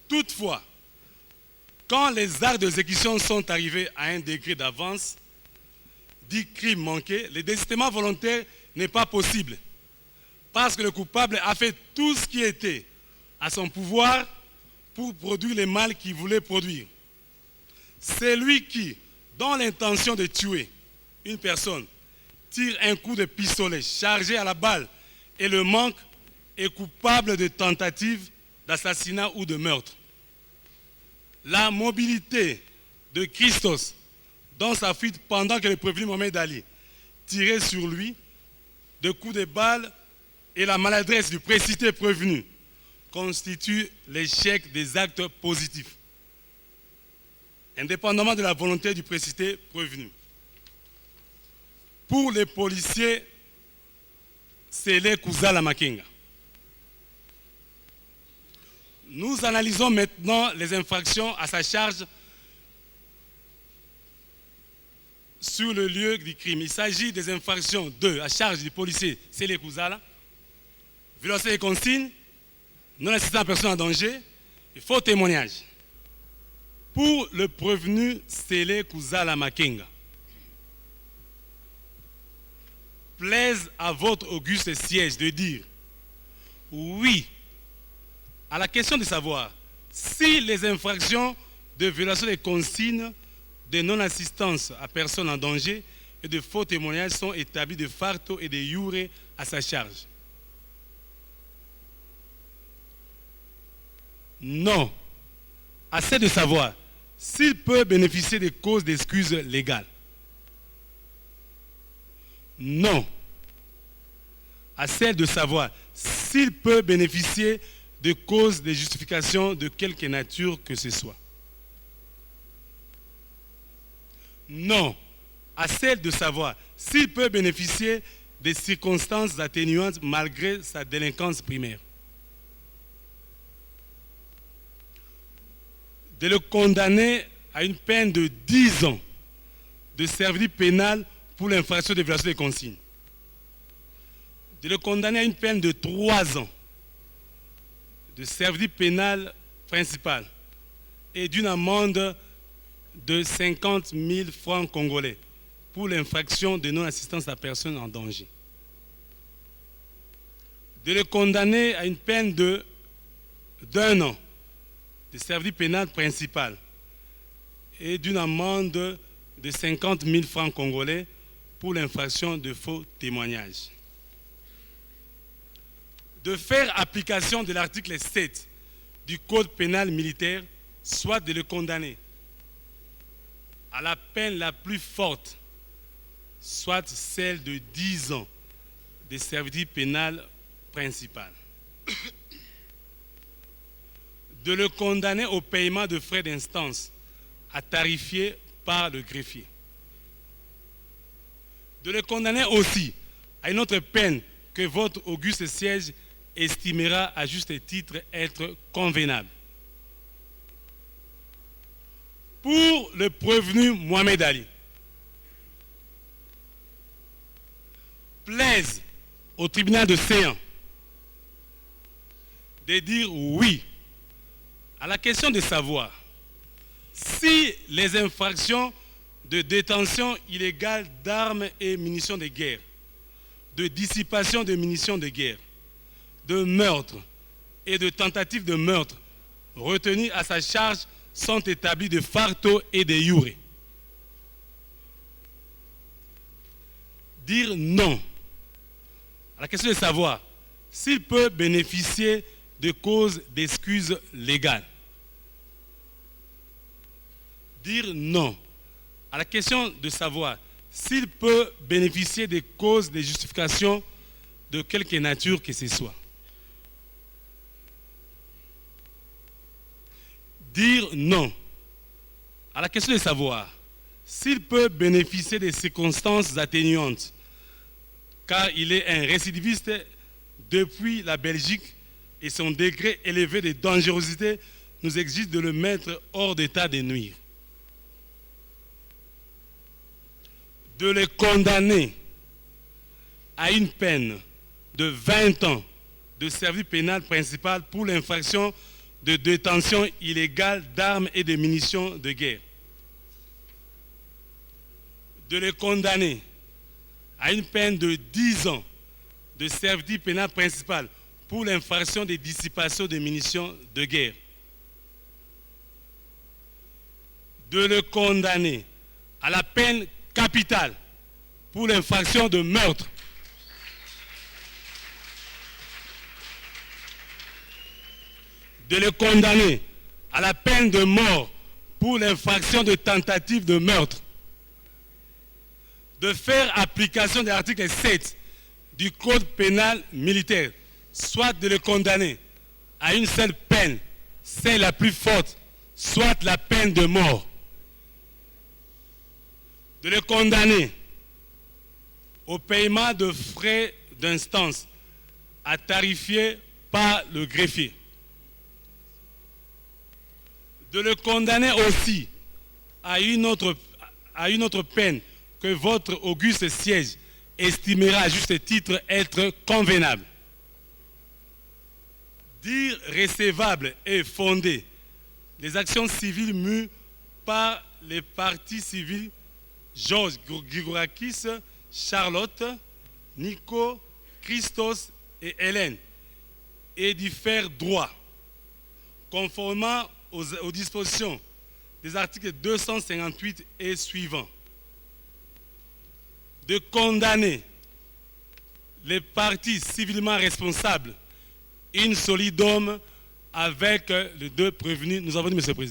Toutefois, quand les actes d'exécution sont arrivés à un degré d'avance, dit crime manqué, le désistement volontaire n'est pas possible. Parce que le coupable a fait tout ce qui était à son pouvoir pour produire le mal qu'il voulait produire. C'est lui qui, dans l'intention de tuer une personne, tire un coup de pistolet chargé à la balle et le manque, est coupable de tentative d'assassinat ou de meurtre. La mobilité de Christos dans sa fuite pendant que le prévenu Mohamed Ali tirait sur lui de coups de balle et la maladresse du précité prévenu constituent l'échec des actes positifs, indépendamment de la volonté du précité prévenu. Pour les policiers, c'est les Kouzala Makenga. Nous analysons maintenant les infractions à sa charge sur le lieu du crime. Il s'agit des infractions à charge du policier Sélé Kouzala, violation des consignes, non-assistance à personne en danger et faux témoignage. Pour le prévenu Sélé Kouzala Makenga, plaise à votre auguste siège de dire oui à la question de savoir si les infractions de violation des consignes, de non-assistance à personne en danger et de faux témoignages sont établies de facto et de jure à sa charge. Non. Assez de savoir s'il peut bénéficier des causes d'excuses légales. Non. Assez de savoir s'il peut bénéficier de causes de justification de quelque nature que ce soit. Non, à celle de savoir s'il peut bénéficier des circonstances atténuantes malgré sa délinquance primaire. De le condamner à une peine de 10 ans de service pénal pour l'infraction de violation des consignes. De le condamner à une peine de 3 ans de service pénal principal et d'une amende de 50 000 francs congolais pour l'infraction de non-assistance à personne en danger. De le condamner à une peine d'1 an de service pénal principal et d'une amende de 50 000 francs congolais pour l'infraction de faux témoignages. De faire application de l'article 7 du Code pénal militaire, soit de le condamner à la peine la plus forte, soit celle de 10 ans de service pénal principal. De le condamner au paiement de frais d'instance à tarifier par le greffier. De le condamner aussi à une autre peine que votre auguste siège estimera à juste titre être convenable. Pour le prévenu Mohamed Ali, plaise au tribunal de séance de dire oui à la question de savoir si les infractions de détention illégale d'armes et munitions de guerre, de dissipation de munitions de guerre, de meurtre et de tentative de meurtre retenues à sa charge sont établies de facto et de jure. Dire non à la question de savoir s'il peut bénéficier de causes d'excuses légales. Dire non à la question de savoir s'il peut bénéficier des causes de justification de quelque nature que ce soit. Dire non à la question de savoir s'il peut bénéficier des circonstances atténuantes, car il est un récidiviste depuis la Belgique et son degré élevé de dangerosité nous exige de le mettre hors d'état de nuire. De le condamner à une peine de 20 ans de service pénal principal pour l'infraction de détention illégale d'armes et de munitions de guerre. De le condamner à une peine de 10 ans de servitude pénale principale pour l'infraction de dissipation de munitions de guerre. De le condamner à la peine capitale pour l'infraction de meurtre. De le condamner à la peine de mort pour l'infraction de tentative de meurtre. De faire application de l'article 7 du Code pénal militaire, soit de le condamner à une seule peine, celle la plus forte, soit la peine de mort. De le condamner au paiement de frais d'instance à tarifier par le greffier. De le condamner aussi à une autre peine que votre auguste siège estimera à juste titre être convenable. Dire recevable et fondé les actions civiles mues par les parties civiles Georges Grigorakis, Charlotte, Nico, Christos et Hélène, et d'y faire droit, conformément aux dispositions des articles 258 et suivants. De condamner les parties civilement responsables in solidum avec les deux prévenus. Nous avons dit, M. le Président.